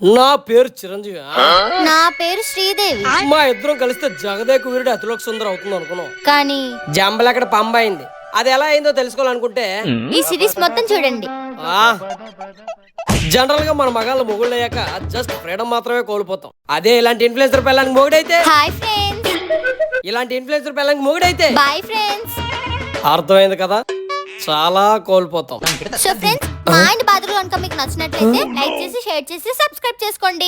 నా పేరు చిరంజీవి. నా పేరు శ్రీదేవి. మా ఇద్దరం కలిస్తే జగదేక వీరుడు అతిలోక సుందరం అవుతుంది అనుకున్నాం. కానీ జంబల్ అక్కడ పంబ అయింది. అది ఎలా అయిందో తెలుసుకోవాలనుకుంటే ఈ సిరీస్ మొత్తం చూడండి. జనరల్ గా మన మగాళ్ళ మొగుళ్ళు అయ్యాక జస్ట్ ఫ్రీడమ్ మాత్రమే కోల్పోతాం. అదే ఇలాంటి ఇన్ఫ్లుయెన్సర్ పిల్లలకి మొగుడైతే, హాయ్ ఫ్రెండ్స్, ఇలాంటి ఇన్ఫ్లుయెన్సర్ పిల్లలకి మొగుడైతే బాయ్ ఫ్రెండ్స్. అర్థమైంది కదా, చాలా కోల్పోతాం. సో ఫ్రెండ్స్, మా ఆయన బాధలు కనుక మీకు నచ్చినట్లయితే లైక్ చేసి, షేర్ చేసి, సబ్స్క్రైబ్ చేసుకోండి.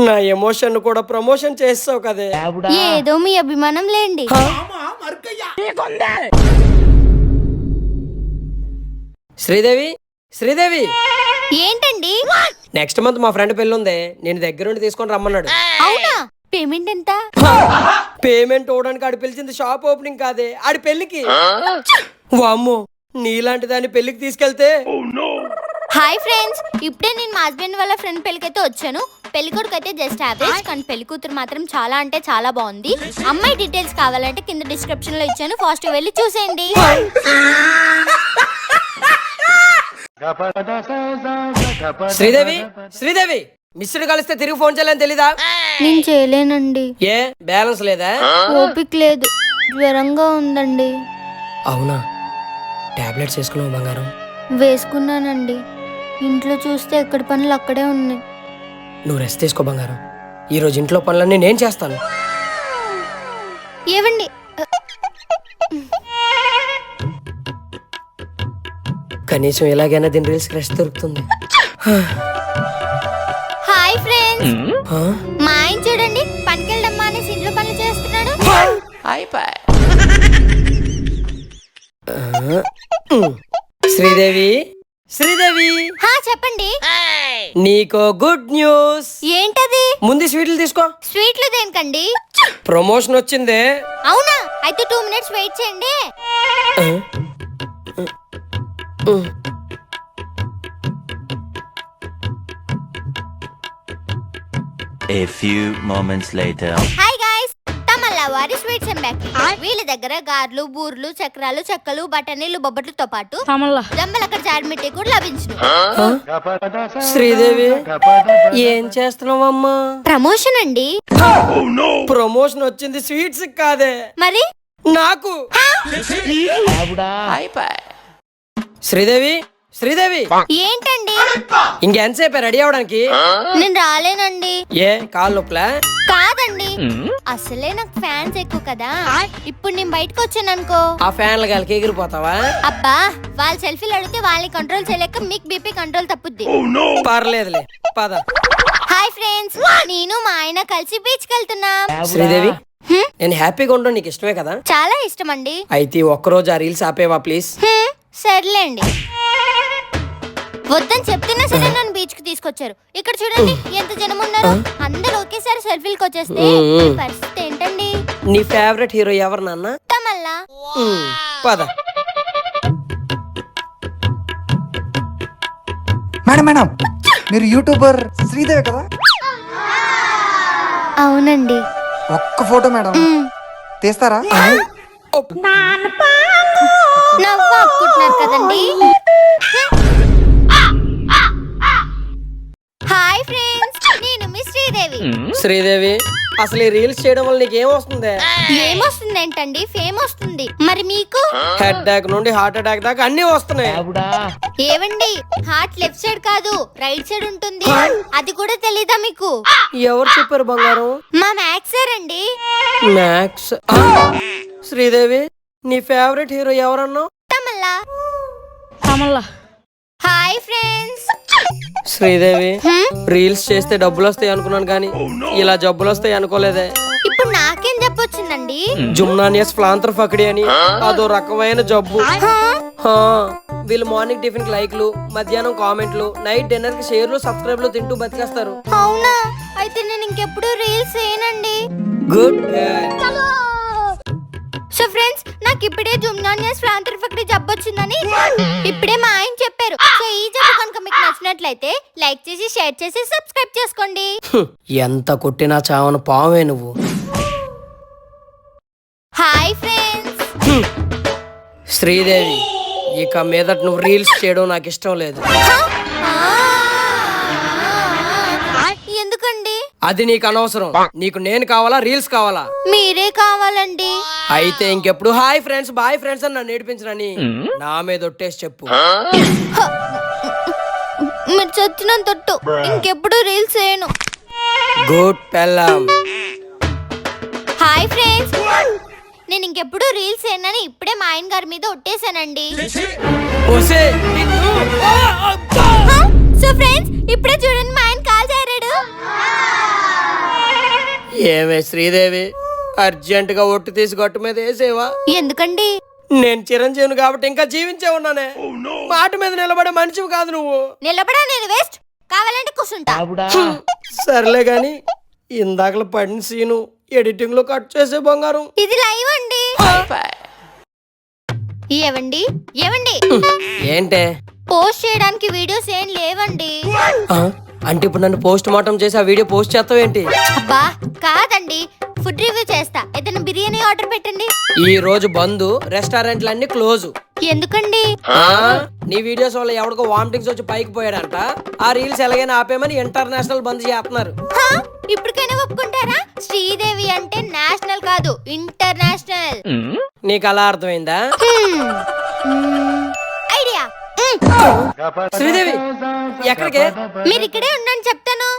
నా ఎమోషన్ కూడా ప్రమోషన్ చేస్తావు కదే. ఏదో మీ అభిమానం లేండి. శ్రీదేవి, శ్రీదేవి ఏంటండి? నెక్స్ట్ మంత్ మా ఫ్రెండ్ పెళ్లి ఉంది, నేను దగ్గరుండి తీసుకొని రమ్మన్నాడు. అవునా? పేమెంట్ ఎంత? పేమెంట్ ఇవ్వడానికి ఆడి పిలిచింది షాప్ ఓపెనింగ్ కాదే, ఆడి పెళ్లికి. వామ్మో, నీలాంటి దాన్ని పెళ్లికి తీసుకెళ్తే. హాయ్ ఫ్రెండ్స్, ఇప్పుడే నేను మా హస్బెండ్ వాళ్ళ ఫ్రెండ్ పెళ్ళికైతే వచ్చాను. పెళ్లి కొడుకు అయితే జస్ట్ యావరేజ్, కానీ పెళ్లి కూతురు మాత్రం చాలా అంటే చాలా బాగుంది. అమ్మాయి డీటెయిల్స్ కావాలంటే కింద డిస్క్రిప్షన్ లో ఇచ్చాను, ఫాస్ట్ వెళ్ళి చూసేయండి. శ్రీదేవి, శ్రీదేవి మిస్డ్ కలిస్తే తిరిగి ఫోన్ చేయాలని తెలీదా? నేను చేయలేనండి. ఏ బ్యాలెన్స్ లేదా? ఓపిక లేదు, జ్వరంగా ఉందండి. అవునా, టాబ్లెట్స్ వేసుకున్నావు బంగారం? వేసుకున్నానండి. ఇంట్లో చూస్తే ఎక్కడి పనులు అక్కడే ఉన్నాయి. నువ్వు రెస్ట్ తీసుకో బంగారం, ఈ రోజు ఇంట్లో పనులన్నీ నేను చేస్తాను. ఏవండి, కనీసం ఎలాగైనా దీని రీల్స్ రెస్ట్ దొరుకుతుంది. హాయ్ ఫ్రెండ్స్, మా ఆయన చూడండి పనికెళ్ళమ్మా అనేసి ఇంట్లో పనులు చేస్తున్నాడు. శ్రీదేవి, శ్రీదేవి చెప్పండి. నీకో గుడ్ న్యూస్. ఏంటది? ముందు స్వీట్లు తీసుకో. స్వీట్లు దేనికండి? ప్రమోషన్ వచ్చింది. అవునా? అయితే 2 minutes వెయిట్ చేయండి. A few moments later. Hi guys, తమల్లవారి స్వీట్స్ అండ్ బేకరీ. వీళ్ళ దగ్గర గార్లు, బూర్లు, చక్రాలు, చెక్కలు, బఠానీలు, బొబ్బట్లు పాటు జంబలక్కడ చార్మిట్టి కూడా లభించును. శ్రీదేవి ఏం చేస్తున్నావమ్మా? ప్రమోషన్ అండి. ప్రమోషన్ వచ్చింది స్వీట్స్ కాదే, మరి నాకు. శ్రీదేవి, శ్రీదేవి ఏంటండి? ఇంకెంతసేపు రెడీ అవడానికి? నేను రాలేనండి. ఏ కాళ్ళు నొప్పులా? కాదండి, అసలే నాకు ఫ్యాన్స్ ఎక్కువ కదా. ఇప్పుడు నేను బయటకు వచ్చాను అనుకో, ఆ ఫ్యాన్ల గాలికి ఎగిరిపోతావా? అబ్బా, వాళ్ళ సెల్ఫీలు అడిగితే వాళ్ళని కంట్రోల్ చేయలేక మీకు బీపీ కంట్రోల్ తప్పుద్ది. పర్లేదులే, పద. హాయ్ ఫ్రెండ్స్, నేను మా ఆయన కలిసి బీచ్ కి వెళ్తున్నాం. శ్రీదేవి, నేను హ్యాపీగా ఉండడం నీకు ఇష్టమే కదా? చాలా ఇష్టం అండి. అయితే ఒక్కరోజు ఆ రీల్స్ ఆపేవా ప్లీజ్? సర్లేండి. వద్దని చెప్తున్నా సరే నన్ను బీచ్ కి తీసుకొచ్చారు. ఇక్కడ చూడండి ఎంత జనం ఉన్నారు. అందరూ ఒకేసారి సెల్ఫీలకు వచ్చేస్తే పరిస్థితి ఏంటండి? నీ ఫేవరెట్ హీరో ఎవరు నాన్న? తమల్లా. పద. మేడం మేడం, మీరు యూట్యూబర్ శ్రీదేవి కదా? అవునండి. ఒక్క ఫోటో మేడం తీస్తారా? నవ్వు ఆపుకుంటున్నారు కదండి. హాయ్ ఫ్రెండ్స్, నేను మీ శ్రీదేవి. శ్రీదేవి, అసలు ఈ రీల్స్ చేయడం వల్ల నీకు ఏమొస్తుంది? ఏమొస్తుంది ఏంటండి? ఫేమ్ వస్తుంది. మరి మీకు? హెడ్ అటాక్ నుండి హార్ట్ అటాక్ దాకా అన్ని వస్తున్నాయి. ఏవండి, హార్ట్ లెఫ్ట్ సైడ్ కాదు రైట్ సైడ్ ఉంటుంది. అది కూడా తెలీదా మీకు? ఎవరు చెప్పారు బంగారం? మా మ్యాక్స్ సార్ అండి. మ్యాక్స్. శ్రీదేవి, నీ ఫేవరెట్ హీరో ఎవరన్నావు? తమల్లా. Hi friends. శ్రీదేవి, రీల్స్ చేస్తే డబ్బులు వస్తాయి అనుకున్నాను కానీ ఇలా జబ్బులు వస్తాయి అనుకోలేదే. ఇప్పుడు నాకేం చెప్పొచ్చిందండి? జుమ్నానియస్ ఫ్లాంతర్ ఫకడి అని, అదో రకమైన జబ్బు. వీళ్ళు మార్నింగ్ టిఫిన్ కి లైక్లు, మధ్యాహ్నం కామెంట్లు, నైట్ డిన్నర్ కి షేర్లు, సబ్స్క్రైబ్లు తింటూ బతికేస్తారు. అవునా? అయితే నేను ఇంకెప్పుడు రీల్స్ చేయనండి. గుడ్. సో ఫ్రెండ్స్, నాకు ఇప్పుడే జుమ్నానియస్ ఫ్లాంతర్ ఫకడి జబ్బు వచ్చిందని ఇప్పుడే మా ఆయన చెప్పారు. సో ఈ జబ్బు కనుక మీకు నచ్చినట్లయితే లైక్ చేసి, షేర్ చేసి, సబ్స్క్రైబ్ చేసుకోండి. ఎంత కొట్టినా చావను పావే నువ్వు. Hi friends. శ్రీదేవి, ఇక మీదట నువ్వు రీల్స్ చేయడం నాకు ఇష్టం లేదు. అది నీకు అనవసరం. నీకు నేను కావాలా, రీల్స్ కావాలా? మీరే కావాలండి. అయితే ఇంకెప్పుడు హాయ్ ఫ్రెండ్స్, బాయ్ ఫ్రెండ్స్ అని నన్ను నేర్పించరని నా మీద ఒట్టేసి చెప్పు. మీరు చచ్చిన తొట్టు ఇంకెప్పుడు రీల్స్ చేయను. గుడ్ పెళ్ళాం. హాయ్ ఫ్రెండ్స్, నేను ఇంకెప్పుడు రీల్స్ చేయనని ఇప్పుడే మా ఆయన గారి మీద ఒట్టేశానండి. ఒసే, నిన్ను. సో ఫ్రెండ్స్, ఇప్పుడే చూడండి మా ఆయన కాల్ చేరాడు. ఏమే శ్రీదేవి, అర్జెంట్ గా ఒట్టు తీసి గట్టు మీద వేసేవా? ఎందుకండి? నేను చిరంజీవిని కాబట్టి ఇంకా జీవించే ఉన్నానే. మాట మీద నిలబడే మనిషివి కాదు నువ్వు. నిలబడా నేను వేస్ట్, కావాలంటే కూర్చుంటా. సర్లే గాని ఇందాకలు పడిన సీను ఎడిటింగ్ లో కట్ చేసే బంగారం. ఇది లైవ్ అండి. ఏవండి ఏవండి, ఏంటే? పోస్ట్ చేయడానికి వీడియోస్ ఏం లేవండి. ఆ? అంటే ఇప్పుడు నన్ను పోస్ట్ మార్టం చేసి ఆ వీడియో పోస్ట్ చేస్తావేంటి? అబ్బా కాదండి, ఫుడ్ రివ్యూ చేస్తా. ఏదైనా బిర్యానీ ఆర్డర్ పెట్టండి. ఈ రోజు బంద్, రెస్టారెంట్లన్నీ క్లోజ్. ఎందుకండి? నీ వీడియోస్ వల్ల ఎవడికో వామిటింగ్స్ వచ్చి పైకి పోయాడంట. ఆ రీల్స్ ఎలాగైనా ఆపేమని ఇంటర్నేషనల్ బంద్ చేస్తున్నారు. హా, ఇప్పటికైనా ఒప్పుకుంటారా? శ్రీదేవి అంటే నేషనల్ కాదు, ఇంటర్నేషనల్. నీకు అలా అర్థమైందా? ఐడియా. శ్రీదేవి ఎక్కడికే? మీరు ఇక్కడే ఉండండి, చెప్తాను.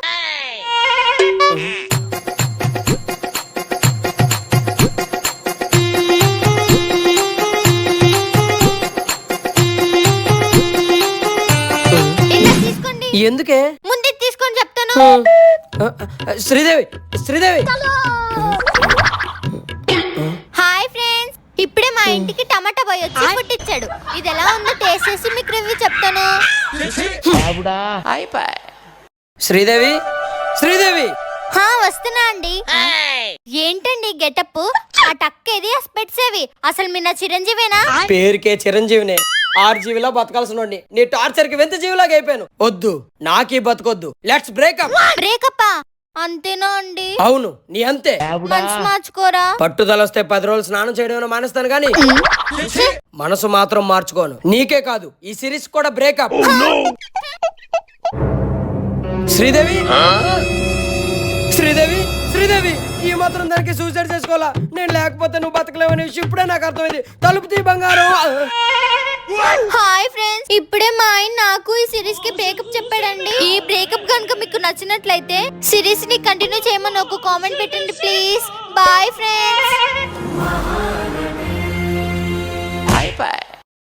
ఇలా తీసుకోండి. ఎందుకే? ముందే తీసుకొని చెప్తాను. శ్రీదేవి శ్రీదేవి హాయ్ ఫ్రెండ్స్, ఇప్పుడే మా ఇంటికి టమాటా బాయ్ వచ్చి ఫుడ్ ఇచ్చాడు. ఇది ఎలా ఉందో టేస్ట్ చేసి మీకు రివ్యూ చెప్తాను. శ్రీదేవి శ్రీదేవి హా, వస్తున్నా అండి. ఏంటండి గెటప్? ఆ టక్కేది, ఆ స్పెట్స్ ఏవి? అసలు మీ నా చిరంజీవేనా? పేరుకే చిరంజీవినే. ఆర్జీవిలా బతకాల్సిన నీ టార్చర్ కి వెంత జీవిలాగా అయిపోయాను. వద్దు, నాకీ బతకొద్దు. Let's breakup. బ్రేకప్ అంతేనా అండి? అవును, నీ అంతే. మనసు మార్చుకోరా? పట్టుదల వస్తే 10 రోజులు స్నానం చేయడం మానేస్తాను గానీ మనసు మాత్రం మార్చుకోను. నీకే కాదు, ఈ సిరీస్ కూడా బ్రేకప్. శ్రీదేవి శ్రీదేవి శ్రీదేవి ఈ మాత్రం దానికి సూసైడ్ చేసుకోవాలా? నేను లేకపోతే నువ్వు బతకలేవనే విషయం ఇప్పుడే నాకు అర్థమైంది. తలుపు తీ బంగారం. హాయ్ ఫ్రెండ్స్, ఇప్పుడే మా ఆయన నాకు ఈ సిరీస్ కి బ్రేకప్ చెప్పాడండి. ఈ బ్రేకప్ కనుక మీకు నచ్చినట్లయితే సిరీస్ ని కంటిన్యూ చేయమని ఒక కామెంట్ పెట్టండి ప్లీజ్. Bye friends.